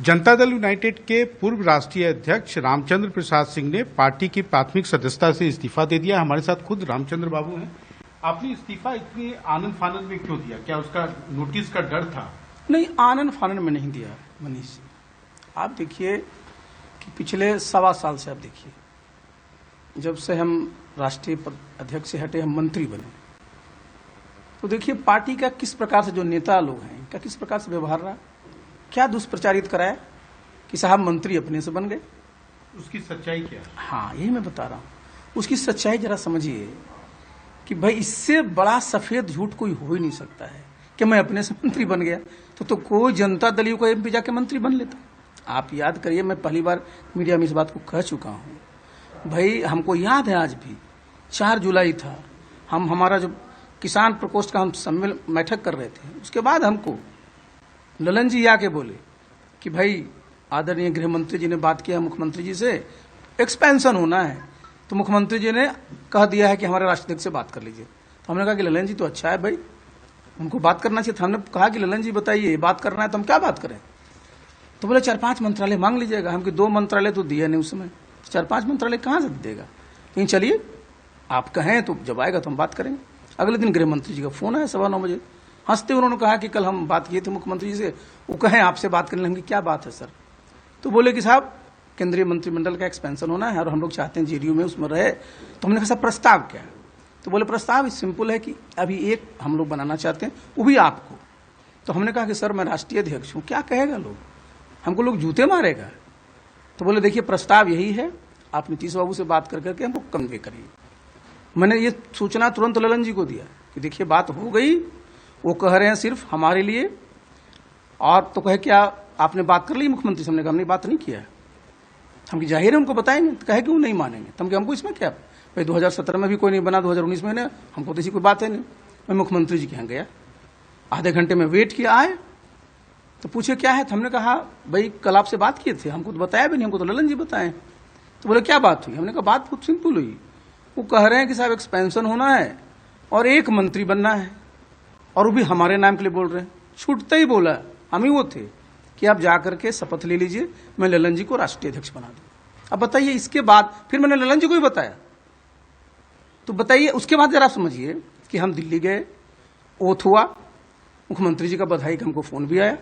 Janata Dal United के पूर्व राष्ट्रीय अध्यक्ष रामचंद्र प्रसाद सिंह ने पार्टी की प्राथमिक सदस्यता से इस्तीफा दे दिया। हमारे साथ खुद रामचंद्र बाबू हैं। आपने इस्तीफा इतने आनंद फानंद में क्यों दिया? क्या उसका नोटिस का डर था? नहीं, आनंद फानंद में नहीं दिया मनीष जी। आप देखिए कि पिछले 1.25 साल से आप देखिए, जब से हम राष्ट्रीय अध्यक्ष से हटे, हम मंत्री बने, तो देखिए पार्टी का किस प्रकार से जो नेता लोग हैं क्या किस प्रकार से व्यवहार रहा, क्या दुष्प्रचारित कराया कि साहब मंत्री अपने से बन गए। उसकी सच्चाई क्या है? हाँ, यही मैं बता रहा हूं। उसकी सच्चाई जरा समझिए कि भाई इससे बड़ा सफेद झूठ कोई हो ही नहीं सकता है कि मैं अपने से मंत्री बन गया। तो कोई जनता दल को एमपी जाके मंत्री बन लेता। आप याद करिए, मैं पहली बार मीडिया में इस बात को कह चुका हूं। भाई हमको याद है, आज भी 4 जुलाई था, हमारा जो किसान प्रकोष्ठ का हम सम्मेलन बैठक कर रहे थे, उसके बाद हमको ललन जी आके बोले कि भाई आदरणीय गृह मंत्री जी ने बात किया मुख्यमंत्री जी से, एक्सपेंशन होना है, तो मुख्यमंत्री जी ने कह दिया है कि हमारे राष्ट्राध्यक्ष से बात कर लीजिए। तो हमने कहा कि ललन जी तो अच्छा है भाई, उनको बात करना चाहिए था। हमने कहा कि ललन जी बताइए, बात करना है तो हम क्या बात करें? तो बोले 4-5 मंत्रालय मांग लीजिएगा। हम कि 2 मंत्रालय तो दिया नहीं उस समय, 4-5 मंत्रालय कहाँ से देगा? लेकिन चलिए आप कहें तो जब आएगा तो हम बात करेंगे। अगले दिन गृह मंत्री जी का फोन आया 9:15 बजे। हंसते उन्होंने कहा कि कल हम बात किए थे मुख्यमंत्री जी से, वो कहें आपसे बात करने लगे। क्या बात है सर? तो बोले कि साहब केंद्रीय मंत्रिमंडल का एक्सपेंशन होना है और हम लोग चाहते हैं जेडीयू में उसमें रहे। तो हमने कहा सर प्रस्ताव क्या है? तो बोले प्रस्ताव सिंपल है कि अभी एक हम लोग बनाना चाहते हैं, वो भी आपको। तो हमने कहा कि सर मैं राष्ट्रीय अध्यक्ष हूँ, क्या कहेगा लोग, हमको लोग जूते मारेगा। तो बोले देखिए प्रस्ताव यही है, आप नीतीश बाबू से बात करके हमको कन्वे करिए। मैंने ये सूचना तुरंत ललन जी को दिया कि देखिए बात हो गई, वो कह रहे हैं सिर्फ हमारे लिए। और तो कहे क्या आपने बात कर ली मुख्यमंत्री से? हमने कहा हमने बात नहीं किया। हम कि जाहिर है उनको बताएंगे। तो कहे कि वो नहीं मानेंगे। तो हम कि हमको इसमें क्या भाई, 2017 में भी कोई नहीं बना, 2019 में नहीं, हमको तो इसी कोई बात है नहीं। मैं मुख्यमंत्री जी के यहाँ गया, आधे घंटे में वेट किया, आए तो पूछे क्या है। तो हमने कहा भाई कल आपसे बात किए थे, हमको तो बताया भी नहीं, हमको तो ललन जी बताए। तो बोले क्या बात हुई? हमने कहा बात बहुत सिंपल हुई। वो कह रहे हैं कि साहब एक्सपेंशन होना है और एक मंत्री बनना है, और वो भी हमारे नाम के लिए बोल रहे हैं। छूटते ही बोला, हम ही वो थे कि आप जाकर के शपथ ले लीजिए, मैं ललन जी को राष्ट्रीय अध्यक्ष बना दूं। अब बताइए इसके बाद फिर मैंने ललन जी को ही बताया। तो बताइए उसके बाद जरा समझिए कि हम दिल्ली गए, ओथ हुआ, मुख्यमंत्री जी का बधाई का हमको फोन भी आया।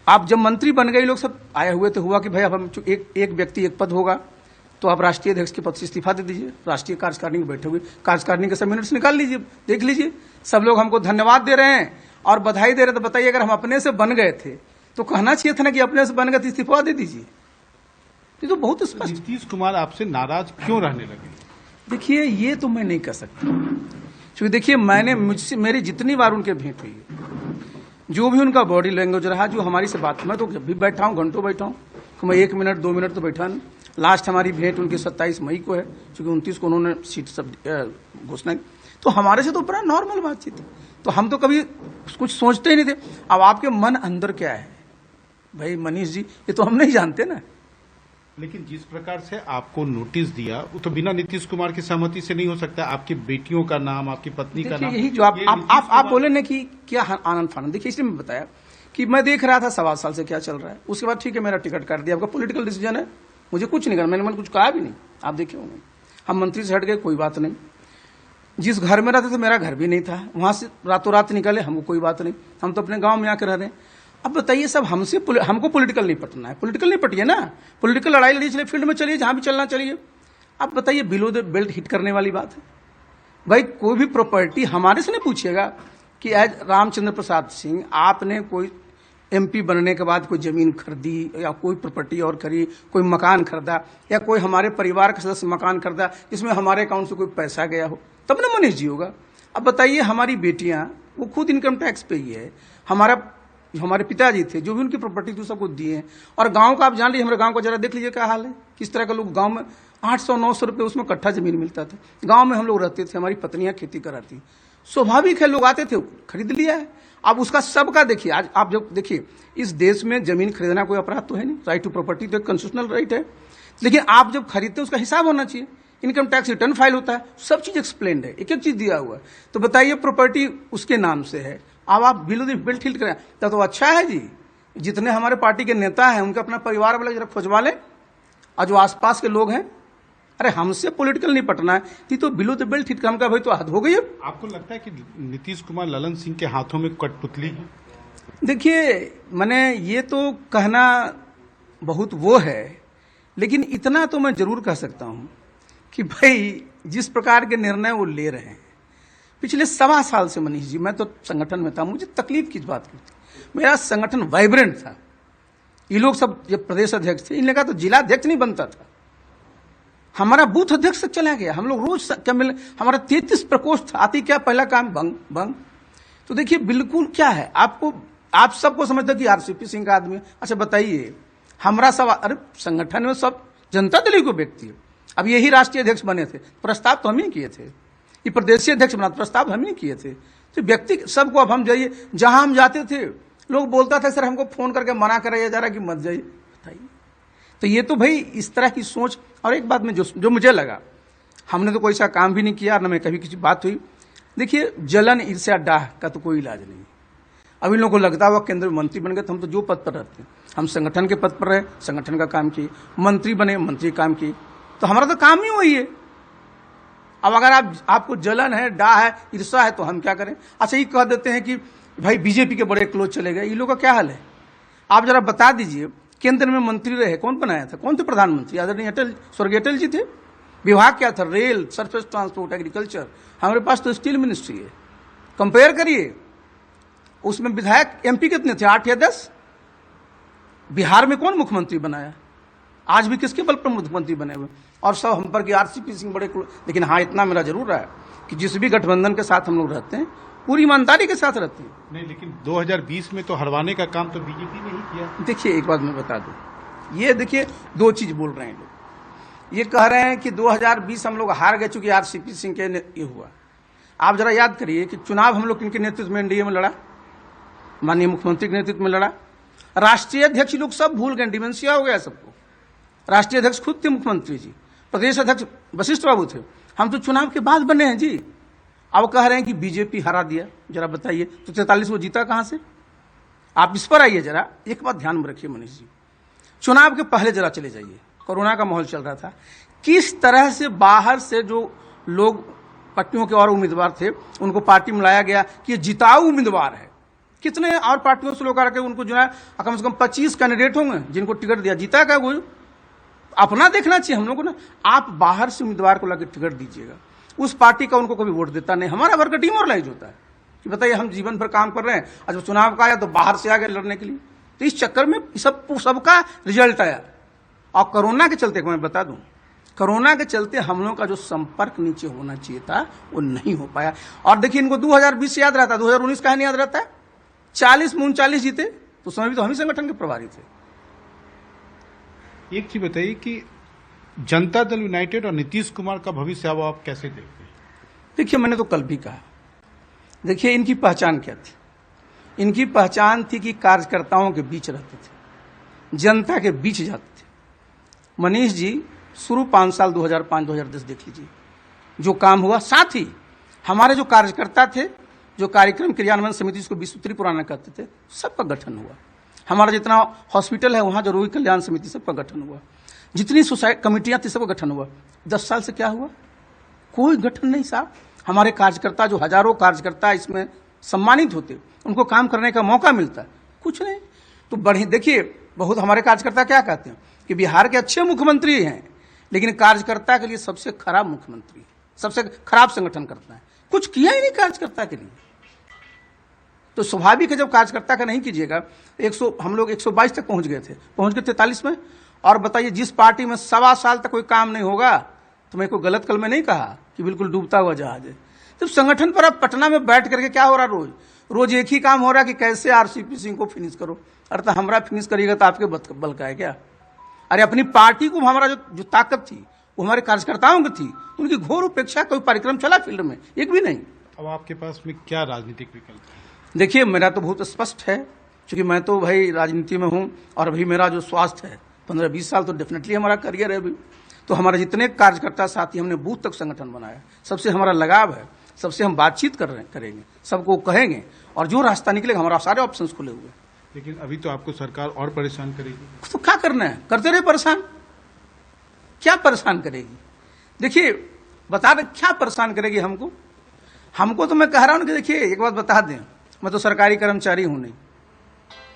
आप जब मंत्री बन गए, लोग सब आए हुए थे, हुआ कि भाई अब हम एक व्यक्ति एक पद होगा, तो आप राष्ट्रीय अध्यक्ष के पद से इस्तीफा दे दीजिए। राष्ट्रीय कार्यकारिणी में बैठे हुए, कार्यकारिणी के सब मिनट्स निकाल लीजिए, देख लीजिए। सब लोग हमको धन्यवाद दे रहे हैं और बधाई दे रहे। तो बताइए अगर हम अपने से बन गए थे तो कहना चाहिए था ना कि अपने से बन गए तो इस्तीफा दे दीजिए। ये तो बहुत स्पष्ट। नीतीश कुमार आपसे नाराज क्यों रहने लगे? देखिए ये तो मैं नहीं कह सकता, क्योंकि देखिए मुझसे मेरी जितनी बार उनके भेंट हुई, जो भी उनका बॉडी लैंग्वेज रहा, जो हमारी से बात, मैं तो जब भी बैठा हूँ घंटों बैठा हूँ, मैं 1 मिनट 2 मिनट तो बैठा नहीं। लास्ट हमारी भेंट उनकी 27 मई को है, क्योंकि 29 को उन्होंने सीट सब घोषणा की। तो हमारे से तो बड़ा नॉर्मल बातचीत है, तो हम तो कभी कुछ सोचते ही नहीं थे। अब आपके मन अंदर क्या है भाई मनीष जी, ये तो हम नहीं जानते ना। लेकिन जिस प्रकार से आपको नोटिस दिया, वो तो बिना नीतीश कुमार की सहमति से नहीं हो सकता। आपकी बेटियों का नाम, आपकी पत्नी का नाम, यही जो आप बोले ना कि क्या आनंद फानंद। देखिए इसलिए मैं बताया कि मैं देख रहा था 1.25 साल से क्या चल रहा है। उसके बाद ठीक है मेरा टिकट काट दिया, आपका पॉलिटिकल डिसीजन है, मुझे कुछ नहीं करना। मैंने कुछ कहा भी नहीं, आप देखे होंगे। हम मंत्री से हट गए, कोई बात नहीं। जिस घर में रहते थे मेरा घर भी नहीं था, वहां से रातों रात निकले, हमको कोई बात नहीं। हम तो अपने गांव में आकर रह रहे हैं। अब बताइए सब हमको पॉलिटिकल नहीं पटना है, पॉलिटिकल नहीं पटिए ना, पॉलिटिकल लड़ाई लड़िए, चलिए फील्ड में चलिए, जहां भी चलना चलिए। अब बताइए बिलो द बेल्ट हिट करने वाली बात है भाई। कोई भी प्रॉपर्टी हमारे से नहीं पूछिएगा कि एज रामचंद्र प्रसाद सिंह आपने कोई एमपी बनने के बाद कोई जमीन खरीदी या कोई प्रॉपर्टी और खरीदी, कोई मकान खरीदा, या कोई हमारे परिवार का सदस्य मकान खरीदा जिसमें हमारे अकाउंट से कोई पैसा गया हो, तब ना मनीष जी होगा। अब बताइए हमारी बेटियां वो खुद इनकम टैक्स पे ही है, हमारे पिताजी थे जो भी उनकी प्रॉपर्टी थी सबको दिए हैं। और गांव का आप जान लीजिए, हमारे गांव का जरा देख लीजिए क्या हाल है, किस तरह का लोग गांव में 800-900 रुपये उसमें कट्ठा जमीन मिलता था। गांव में हम लोग रहते थे, हमारी पत्नियां खेती कराती, स्वाभाविक है लोग आते थे, खरीद लिया है। अब उसका सबका देखिए, आज आप जब देखिए इस देश में जमीन खरीदना कोई अपराध तो है नहीं, राइट टू प्रॉपर्टी तो एक कॉन्स्टिट्यूशनल राइट है। लेकिन आप जब खरीदते उसका हिसाब होना चाहिए, इनकम टैक्स रिटर्न फाइल होता है, सब चीज एक्सप्लेन्ड है, एक एक चीज दिया हुआ है। तो बताइए प्रॉपर्टी उसके नाम से है, अब आप बिलो द बेल्ट हिट करें तो अच्छा है जी। जितने हमारे पार्टी के नेता हैं उनके अपना परिवार वाले जरा खोजवा लें, और जो आसपास के लोग हैं, अरे हमसे पॉलिटिकल नहीं पटना है, थी तो बिलो द बेल्ट हिट हम का भाई तो हद हो गई अब। आपको लगता है कि नीतीश कुमार ललन सिंह के हाथों में कठपुतली है? देखिए, मैंने ये तो कहना बहुत वो है, लेकिन इतना तो मैं जरूर कह सकता हूं कि भाई जिस प्रकार के निर्णय वो ले रहे हैं, पिछले 1.25 साल से मनीष जी, मैं तो संगठन में था, मुझे तकलीफ किस बात की थी, मेरा संगठन वाइब्रेंट था। ये लोग सब जब प्रदेश अध्यक्ष थे, इन लगा तो जिला अध्यक्ष नहीं बनता था, हमारा बूथ अध्यक्ष तक चला गया। हम लोग रोज क्या मिले, हमारा 33 प्रकोष्ठ था, आती क्या पहला काम भंग भंग। तो देखिए बिल्कुल क्या है, आपको आप सबको समझते कि आरसीपी सिंह का आदमी। अच्छा बताइए, हमारा सब, अरे संगठन में सब जनता दल को व्यक्ति है। अब यही राष्ट्रीय अध्यक्ष बने थे, प्रस्ताव तो हम ही किए थे। ये प्रदेशीय अध्यक्ष बना, प्रस्ताव हम ही किए थे। तो व्यक्ति सबको, अब हम जाइए, जहां हम जाते थे लोग बोलता था सर हमको फोन करके मना कराया जा रहा कि मत जाइए। बताइए, तो ये तो भाई इस तरह की सोच। और एक बात में जो मुझे लगा, हमने तो कोई सा काम भी नहीं किया, न मैं कभी किसी बात हुई। देखिए, जलन ईर्ष्या डाह का तो कोई इलाज नहीं। अब इन लोगों को लगता हुआ केंद्र में मंत्री बन गए, तो हम तो जो पद पर रहते हैं, हम संगठन के पद पर रहे, संगठन का काम किए, मंत्री बने, मंत्री काम किए, तो हमारा तो काम ही वही है। अब अगर आपको जलन है, डाह है, ईर्ष्या है, तो हम क्या करें? अच्छा, ये कह देते हैं कि भाई बीजेपी के बड़े क्लोज चले गए, ये लोग का क्या हाल है? आप जरा बता दीजिए, केंद्र में मंत्री रहे, कौन बनाया था? कौन थे प्रधानमंत्री? आदरणीय स्वर्गीय अटल जी थे। विभाग क्या था? Rail, surface transport, agriculture. हमारे पास तो स्टील मिनिस्ट्री है। कंपेयर करिए, उसमें विधायक एमपी कितने थे? 8 या 10। बिहार में कौन मुख्यमंत्री बनाया? आज भी किसके बल पर मुख्यमंत्री बने हुए? और सब हम पर की आरसीपी सिंह बड़े। लेकिन हाँ, इतना मेरा जरूर रहा है कि जिस भी गठबंधन के साथ हम लोग रहते हैं, पूरी ईमानदारी के साथ रहते हैं। नहीं, लेकिन 2020 में तो हरवाने का काम तो बीजेपी ने ही किया। देखिए, एक बात मैं बता दूं, ये देखिए 2 चीज बोल रहे हैं लोग। ये कह रहे हैं कि 2020 हम लोग हार गए चूंकि आरसीपी सिंह के ये हुआ। आप जरा याद करिए कि चुनाव हम लोग किनके नेतृत्व में एनडीए में लड़ा? माननीय मुख्यमंत्री के नेतृत्व में लड़ा। राष्ट्रीय अध्यक्ष लोग सब भूल गए, डिमेंशिया हो गया सबको। राष्ट्रीय अध्यक्ष खुद थे मुख्यमंत्री जी, प्रदेश अध्यक्ष वशिष्ठ बाबू थे। हम तो चुनाव के बाद बने हैं जी। अब कह रहे हैं कि बीजेपी हरा दिया। जरा बताइए, तो 43 वो जीता कहां से? आप इस पर आइए जरा। एक बात ध्यान में रखिए मनीष जी, चुनाव के पहले जरा चले जाइए, कोरोना का माहौल चल रहा था, किस तरह से बाहर से जो लोग पार्टियों के और उम्मीदवार थे उनको पार्टी में लाया गया कि ये जिताऊ उम्मीदवार है। कितने और पार्टियों से लोग आकर उनको जो है, कम से कम 25 कैंडिडेट होंगे जिनको टिकट दिया। जीता क्या कोई? अपना देखना चाहिए हम लोगों को ना। आप बाहर से उम्मीदवार को लाकर टिकट दीजिएगा, उस पार्टी का उनको कभी वोट देता नहीं। हमारा वर्ग डिमोरलाइज होता है कि बताइए, हम जीवन भर काम कर रहे हैं, आज चुनाव का आया तो बाहर से आ गए लड़ने के लिए। तो इस चक्कर में सबका रिजल्ट आया। और कोरोना के चलते, मैं बता दूं, कोरोना के चलते हम लोगों का जो संपर्क नीचे होना चाहिए था वो नहीं हो पाया। और देखिए, इनको 2020 याद रहता, 2019 का नहीं याद रहता है। 40 में 39 जीते, तो समय भी तो हम ही संगठन के प्रभारी थे। एक चीज बताइए कि जनता दल यूनाइटेड और नीतीश कुमार का भविष्य अब आप कैसे देखते हैं? देखिए, मैंने तो कल भी कहा, देखिए इनकी पहचान क्या थी? इनकी पहचान थी कि कार्यकर्ताओं के बीच रहते थे, जनता के बीच जाते थे। मनीष जी, शुरू 5 साल 2005-2010 देख लीजिए, जो काम हुआ। साथ ही हमारे जो कार्यकर्ता थे, जो कार्यक्रम क्रियान्वयन समिति, जिसको 20 सूत्री पुराना कहते थे, सबका गठन हुआ। हमारा जितना हॉस्पिटल है वहां जो रोगी कल्याण समिति, सबका गठन हुआ। जितनी सोसाइटी कमिटियां थी, सबका गठन हुआ। 10 साल से क्या हुआ? कोई गठन नहीं साहब। हमारे कार्यकर्ता, जो हजारों कार्यकर्ता इसमें सम्मानित होते, उनको काम करने का मौका मिलता, कुछ नहीं। तो बढ़े देखिए, बहुत हमारे कार्यकर्ता क्या कहते हैं कि बिहार के अच्छे मुख्यमंत्री हैं, लेकिन कार्यकर्ता के लिए सबसे खराब मुख्यमंत्री, सबसे खराब संगठन करता है, कुछ किया ही नहीं कार्यकर्ता के लिए। तो स्वाभाविक है, जब कार्यकर्ता का नहीं कीजिएगा। हम लोग 122 तक पहुंच गए थे, पहुंच गए 43 में। और बताइए, जिस पार्टी में 1.25 साल तक कोई काम नहीं होगा, तो मैं कोई गलत कल में नहीं कहा कि बिल्कुल डूबता हुआ जहाज है। तो संगठन पर अब पटना में बैठ करके क्या हो रहा, रोज एक ही काम हो रहा कि कैसे आरसीपी सिंह को फिनिश करो। अरे तो हमरा फिनिश करिएगा तो आपके बल का है क्या? अरे अपनी पार्टी को हमारा जो ताकत थी वो हमारे कार्यकर्ताओं की थी, उनकी घोर उपेक्षा। कोई कार्यक्रम चला फील्ड में? एक भी नहीं। अब आपके पास में क्या राजनीतिक विकल्प है? देखिए, मेरा तो बहुत स्पष्ट है, क्योंकि मैं तो भाई राजनीति में हूं, और अभी मेरा जो स्वास्थ्य है, 15-20 साल तो डेफिनेटली हमारा करियर है अभी। तो हमारे जितने कार्यकर्ता साथी, हमने बूथ तक संगठन बनाया, सबसे हमारा लगाव है, सबसे हम बातचीत करेंगे, सबको कहेंगे, और जो रास्ता निकलेगा, हमारा सारे ऑप्शंस खुले हुए। लेकिन अभी तो आपको सरकार और परेशान करेगी। तो क्या करना है, करते रहे परेशान, क्या परेशान करेगी। देखिए बता रहे क्या परेशान करेगी हमको। हमको तो मैं कह रहा हूं कि देखिए एक बात बता दें, मैं तो सरकारी कर्मचारी हूं नहीं,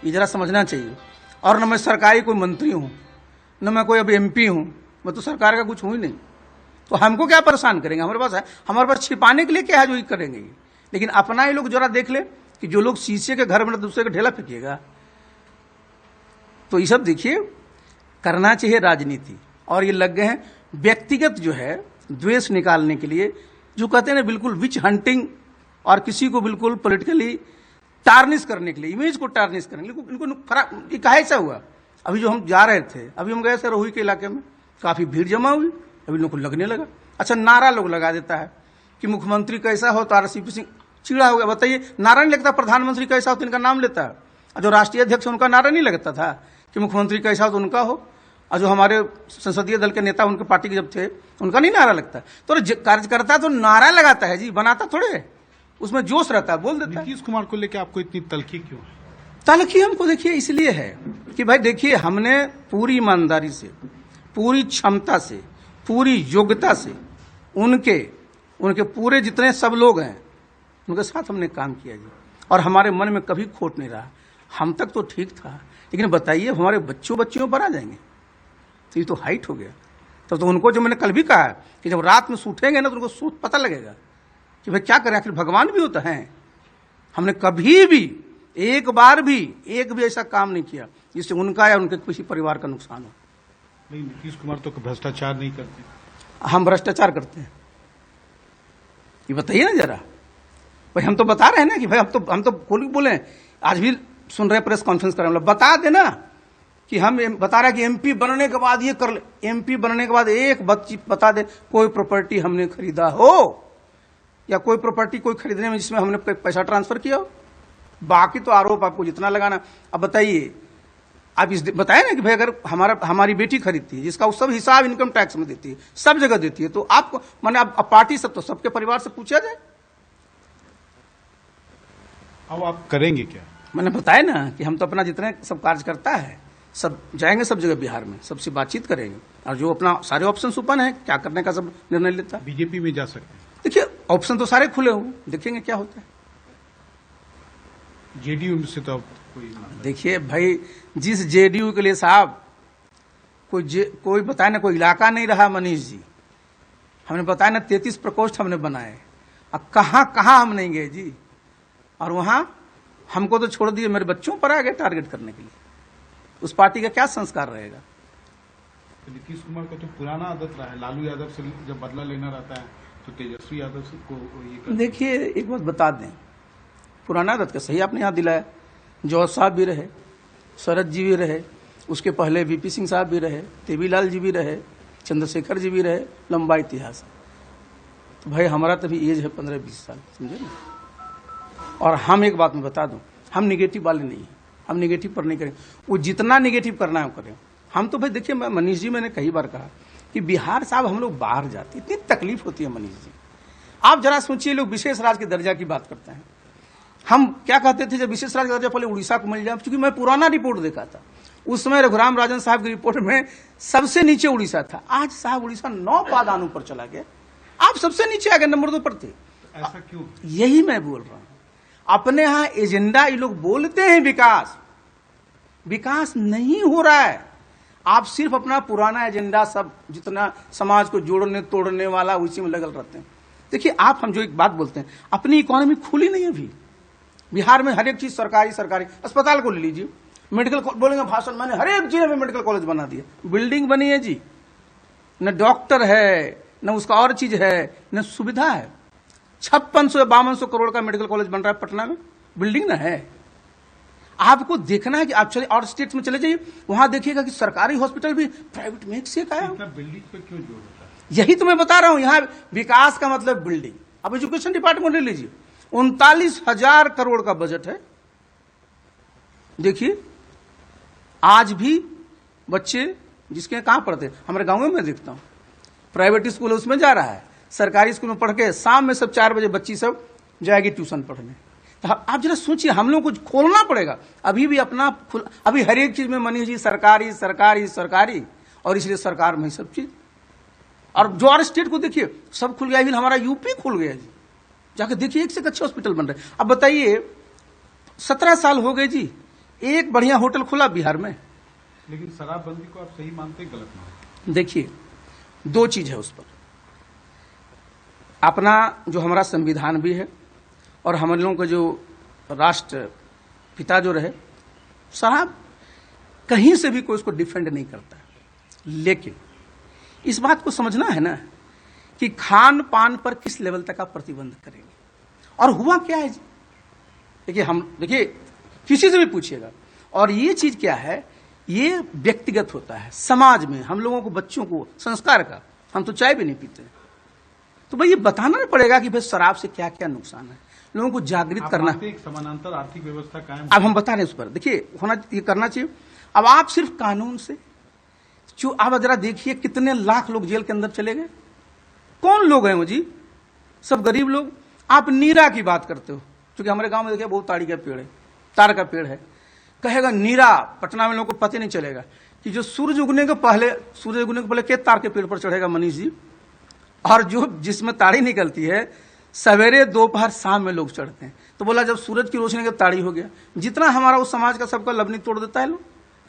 ये जरा समझना चाहिए। और न मैं सरकारी कोई मंत्री हूं, न मैं कोई अब एमपी हूं, मैं तो सरकार का कुछ हूं ही नहीं। तो हमको क्या परेशान करेंगे, हमारे पास है, हमारे पास छिपाने के लिए क्या है जो ये करेंगे। लेकिन अपना ही लोग जरा देख ले कि जो लोग शीशे के घर में दूसरे का ढेला फेंकिएगा। तो ये सब देखिए करना चाहिए राजनीति, और ये लग गए हैं व्यक्तिगत जो है द्वेष निकालने के लिए, जो कहते हैं ना बिल्कुल विच हंटिंग, और किसी को बिल्कुल पॉलिटिकली टार्निश करने के लिए, इमेज को टार्निश करने के लिए। इनको खराब, ये काहे ऐसा हुआ। अभी जो हम जा रहे थे, अभी हम गए थे रोही के इलाके में, काफी भीड़ जमा हुई, अभी लोगों को लगने लगा। अच्छा नारा लोग लगा देता है कि मुख्यमंत्री कैसा हो, तो आरसीपी सिंह चिड़ा हो गया। बताइए नारा नहीं लगता, प्रधानमंत्री कैसा हो तो इनका नाम लेता है। और जो राष्ट्रीय अध्यक्ष उनका नारा नहीं लगता था कि मुख्यमंत्री कैसा हो तो उनका हो। और जो हमारे संसदीय दल के नेता उनके पार्टी के जब थे, उनका नहीं नारा लगता। तो कार्यकर्ता तो नारा लगाता है जी, बनाता थोड़े है, उसमें जोश रहता है, बोल देता है। नीतीश कुमार को लेकर आपको इतनी तलखी क्यों है? तलखी हमको देखिए इसलिए है कि भाई देखिए हमने पूरी ईमानदारी से, पूरी क्षमता से, पूरी योग्यता से उनके पूरे जितने सब लोग हैं उनके साथ हमने काम किया जी। और हमारे मन में कभी खोट नहीं रहा। हम तक तो ठीक था, लेकिन बताइए हमारे बच्चों पर आ जाएंगे तो ये तो हाइट हो गया। तो उनको जो मैंने कल भी कहा कि जब रात में सूटेंगे ना तो उनको सूट पता लगेगा कि भाई क्या करें, आखिर भगवान भी होता है। हमने कभी भी एक बार भी ऐसा काम नहीं किया जिससे उनका या उनके किसी परिवार का नुकसान हो। नहीं, नीतीश कुमार तो भ्रष्टाचार नहीं करते। हम भ्रष्टाचार करते हैं, ये बताइए ना जरा। भाई हम तो बता रहे हैं ना कि भाई हम तो खोल के बोले, आज भी सुन रहे प्रेस कॉन्फ्रेंस कर रहे हैं, बता देना कि हम बता रहे हैं कि एमपी बनने के बाद ये कर ले। एमपी बनने के बाद एक बच्ची बता दे कोई प्रॉपर्टी हमने खरीदा हो, या कोई प्रॉपर्टी कोई खरीदने में जिसमें हमने पैसा ट्रांसफर किया हो। बाकी तो आरोप आपको जितना लगाना। अब बताइए, आप इस बताए ना कि भाई अगर हमारी बेटी खरीदती है जिसका सब हिसाब इनकम टैक्स में देती है, सब जगह देती है, तो आपको माने अब पार्टी सब तो सबके परिवार से पूछा जाए। अब आप करेंगे क्या? मैंने बताया ना कि हम तो अपना जितने सब कार्यकर्ता है सब जाएंगे सब जगह बिहार में, सबसे बातचीत करेंगे, और जो अपना सारे ऑप्शन ओपन है क्या करने का सब निर्णय लेता है। बीजेपी में जा सकते हैं? देखिए ऑप्शन तो सारे खुले हुए, देखेंगे क्या होता है। जेडीयू से तो कोई देखिए भाई, जिस जेडीयू के लिए साहब कोई बताए ना, कोई इलाका नहीं रहा मनीष जी। हमने बताया ना 33 प्रकोष्ठ हमने बनाए, अब कहां हम नहीं गए जी। और वहां हमको तो छोड़ दिए, मेरे बच्चों पर आ गए टारगेट करने के लिए। उस पार्टी का क्या संस्कार रहेगा। तो नीतीश कुमार का तो पुराना आदत रहा है, लालू यादव से जब बदला लेना रहता है तो तेजस्वी यादव को ये देखिए एक बात बता दें, पुराना आदत का सही आपने याद दिलाया। जौहर साहब भी रहे, शरद जी भी रहे, उसके पहले वीपी सिंह साहब भी रहे, देवीलाल जी भी रहे, चंद्रशेखर जी भी रहे, लंबा इतिहास। तो भाई हमारा तभी एज है 15-20 साल, समझे ना। और हम एक बात मैं बता दूं, हम निगेटिव वाले नहीं हैं, हम निगेटिव पर नहीं करें। वो जितना निगेटिव करना है करें। हम तो भाई देखिए, मनीष जी मैंने कई बार कहा कि बिहार साहब हम लोग बाहर जाते, इतनी तकलीफ होती है मनीष जी। आप जरा सोचिए, लोग विशेष राज्य के दर्जा की बात करते हैं। हम क्या कहते थे जब विशेष राज्य का दर्जा पहले उड़ीसा को मिल जाए, क्योंकि मैं पुराना रिपोर्ट देखा था उस समय रघुराम राजन साहब की रिपोर्ट में सबसे नीचे उड़ीसा था। आज साहब उड़ीसा 9 पादान ऊपर चला गया, आप सबसे नीचे आ गए, नंबर 2 पर थे। ऐसा क्यों? यही मैं बोल रहा हूं, अपने यहां एजेंडा ये लोग बोलते हैं विकास नहीं हो रहा है। आप सिर्फ अपना पुराना एजेंडा, सब जितना समाज को जोड़ने तोड़ने वाला उसी में लगल रहते हैं। देखिए आप, हम जो एक बात बोलते हैं, अपनी इकोनॉमी खुली नहीं है अभी बिहार में। हर एक चीज सरकारी अस्पताल को ले लीजिए, मेडिकल बोलेंगे भाषण, मैंने हर एक जिले में मेडिकल कॉलेज बना दिया, बिल्डिंग बनी है जी, न डॉक्टर है, न उसका और चीज है, न सुविधा है। 5600 या 5200 करोड़ का मेडिकल कॉलेज बन रहा है पटना में, बिल्डिंग ना है। आपको देखना है कि आप चले और स्टेट्स में चले जाइए, वहां देखिएगा कि सरकारी हॉस्पिटल भी प्राइवेट में एक से एक आया। बिल्डिंग पे क्यों जोर होता है? यही तो मैं बता रहा हूं, यहां विकास का मतलब बिल्डिंग। अब एजुकेशन डिपार्टमेंट ले लीजिए, 39,000 करोड़ का बजट है। देखिए आज भी बच्चे जिसके कहां पढ़ते, हमारे गांव में मैं देखता हूं प्राइवेट स्कूल उसमें जा रहा है, सरकारी स्कूल में पढ़ के शाम में सब 4 बजे बच्ची सब जाएगी ट्यूशन पढ़ने। तो आप जरा सोचिए, हम लोग को खोलना पड़ेगा। अभी भी अपना अभी हर एक चीज में मनीष जी सरकारी सरकारी सरकारी, और इसलिए सरकार में सब चीज। और जो और स्टेट को देखिए सब खुल गया, हमारा यूपी खुल गया जी, जाके देखिए एक से एक अच्छे हॉस्पिटल बन रहे। अब बताइए 17 साल हो गए जी, एक बढ़िया होटल खुला बिहार में। लेकिन शराबबंदी को आप सही मानते हैं, गलत मानते? देखिए दो चीज है उस पर, अपना जो हमारा संविधान भी है और हम लोगों का जो राष्ट्र पिता जो रहे, शराब कहीं से भी कोई उसको डिफेंड नहीं करता। लेकिन इस बात को समझना है ना कि खान पान पर किस लेवल तक आप प्रतिबंध करेंगे। और हुआ क्या है जी, देखिए किसी से भी पूछिएगा, और ये चीज क्या है, ये व्यक्तिगत होता है समाज में। हम लोगों को बच्चों को संस्कार का, हम तो चाय भी नहीं पीते, तो भाई ये बताना पड़ेगा कि भाई शराब से क्या क्या नुकसान है, लोगों को जागृत करना। एक समानांतर आर्थिक व्यवस्था कायम, अब हम बता रहे हैं उस पर, देखिए होना ये करना चाहिए। अब आप सिर्फ कानून से जो, आप जरा देखिए कितने लाख लोग जेल के अंदर चले गए। कौन लोग हैं वो जी? सब गरीब लोग। आप नीरा की बात करते हो, क्योंकि हमारे गांव में देखिए बहुत ताड़ी का पेड़ है, तार का पेड़ है। कहेगा नीरा, पटना में लोगों को पता नहीं चलेगा कि जो सूरज उगने के पहले के तार के पेड़ पर चढ़ेगा मनीष जी, और जो जिसमें ताड़ी निकलती है सवेरे दोपहर शाम में लोग चढ़ते हैं। तो बोला जब सूरज की रोशनी का ताड़ी हो गया, जितना हमारा उस समाज का सबका लबनी तोड़ देता है लोग,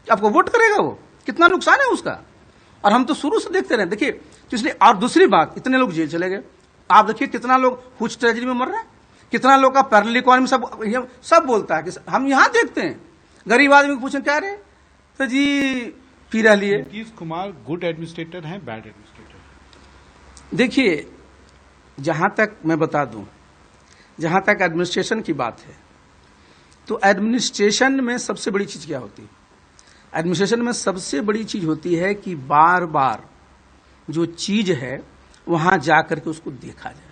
आपको वोट करेगा वो? कितना नुकसान है उसका। और हम तो शुरू से देखते रहे, देखिए तो इसलिए। और दूसरी बात, इतने लोग जेल चले गए, आप देखिए कितना लोग हुच ट्रेजरी में मर रहे हैं, कितना लोग का पैरेलल इकोनॉमी सब बोलता है कि हम यहाँ देखते हैं गरीब आदमी को पूछे क्या रहे, तो जी पी रह लिए। नीतीश कुमार गुड एडमिनिस्ट्रेटर हैं, बैड एडमिनिस्ट्रेटर? देखिए जहां तक मैं बता दूं, जहां तक एडमिनिस्ट्रेशन की बात है, तो एडमिनिस्ट्रेशन में सबसे बड़ी चीज क्या होती है? एडमिनिस्ट्रेशन में सबसे बड़ी चीज होती है कि बार बार जो चीज है वहां जाकर के उसको देखा जाए।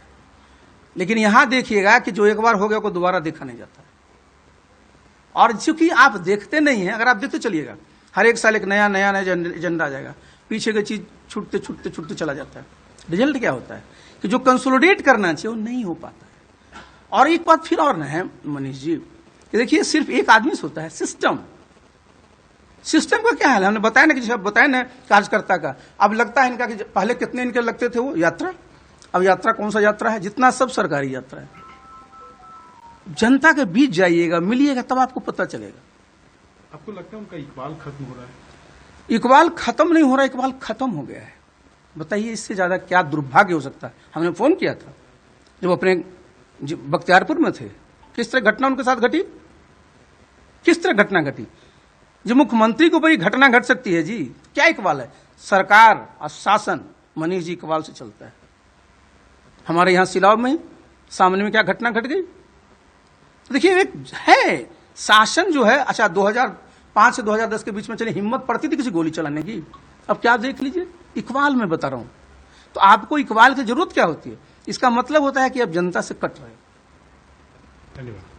लेकिन यहां देखिएगा कि जो एक बार हो गया को दोबारा देखा नहीं जाता है। और चूंकि आप देखते नहीं हैं, अगर आप देखते चलिएगा हर एक साल एक नया नया नया एजेंडा आ जाएगा, पीछे की चीज छूटते छूटते छूटते चला जाता है। रिजल्ट क्या होता है कि जो कंसोलिडेट करना चाहिए वो नहीं हो पाता है। और एक बात फिर और न है मनीष जी, कि देखिए सिर्फ एक आदमी से होता है, सिस्टम का क्या हाल है? हमने बताया ना कि जब बताया ना कार्यकर्ता का, अब लगता है इनका कि पहले कितने इनके लगते थे वो यात्रा, अब यात्रा कौन सा यात्रा है, जितना सब सरकारी यात्रा है। जनता के बीच जाइएगा, मिलिएगा, तब आपको पता चलेगा। आपको लगता है उनका इकबाल खत्म हो रहा है? इकबाल खत्म नहीं हो रहा, इकबाल खत्म हो गया है। बताइए इससे ज्यादा क्या दुर्भाग्य हो सकता है। हमने फोन किया था जब अपने बख्तियारपुर में थे, किस तरह घटना उनके साथ घटी, किस तरह घटना घटी। जो मुख्यमंत्री के ऊपर घटना घट सकती है जी, क्या इकबाल है? सरकार और शासन मनीष जी इकबाल से चलता है। हमारे यहां सिलाव में सामने में क्या घटना घट गई, तो देखिए एक है शासन जो है। अच्छा 2005 से 2010 के बीच में चलिए हिम्मत पड़ती थी किसी गोली चलाने की, अब क्या देख लीजिए इकबाल में बता रहा हूं। तो आपको इकबाल की जरूरत क्या होती है? इसका मतलब होता है कि आप जनता से कट रहे हो। धन्यवाद।